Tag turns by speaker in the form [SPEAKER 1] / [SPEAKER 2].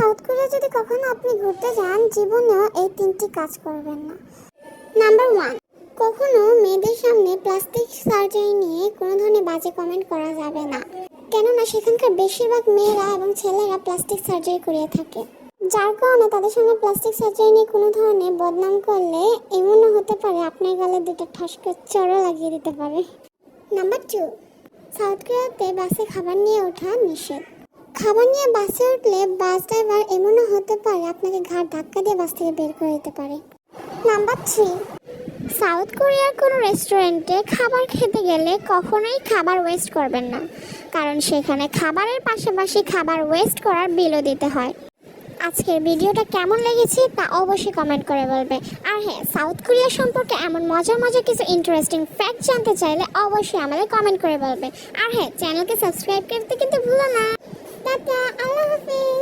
[SPEAKER 1] South Korea যদি কখনো আপনি ঘুরতে যান, জীবনেও এই 3টি কাজ করবেন না। নাম্বার 1, কখনো মেয়েদের সামনে প্লাস্টিক সার্জারি নিয়ে কোনো ধরনের বাজে কমেন্ট করা যাবে না, কেননা সেখানকার বেশিরভাগ মেয়েরা এবং ছেলেরা প্লাস্টিক সার্জারি করিয়ে থাকে, যার কারণে তাদের সামনে প্লাস্টিক সার্জারি নিয়ে কোনো ধরনের বদনাম করলে এমনও হতে পারে আপনার গালে দুটো ঠাসকে চড়ও লাগিয়ে দিতে পারে। নাম্বার 2, সাউথ কোরিয়াতে বাসে খাবার নিয়ে ওঠা নিষেধ। খাবার নিয়ে বাসে উঠলে বাস ড্রাইভার এমনও হতে পারে আপনাকে ঘাড় ধাক্কা দিয়ে বাস থেকে বের করে দিতে পারে। নাম্বার 3, সাউথ কোরিয়ার কোনো রেস্টুরেন্টে খাবার খেতে গেলে কখনোই খাবার ওয়েস্ট করবেন না, কারণ সেখানে খাবারের পাশাপাশি খাবার ওয়েস্ট করার বিলও দিতে হয়। আজকের ভিডিওটা কেমন লেগেছে তা অবশ্যই কমেন্ট করে বলবে। আর হ্যাঁ, সাউথ কোরিয়া সম্পর্কে এমন মজার মজার কিছু ইন্টারেস্টিং ফ্যাক্ট জানতে চাইলে অবশ্যই আমাদের কমেন্ট করে বলবে। আর হ্যাঁ, চ্যানেলকে সাবস্ক্রাইব করতে কিন্তু ভুলো না। টাটা, আল্লাহ হাফেজ।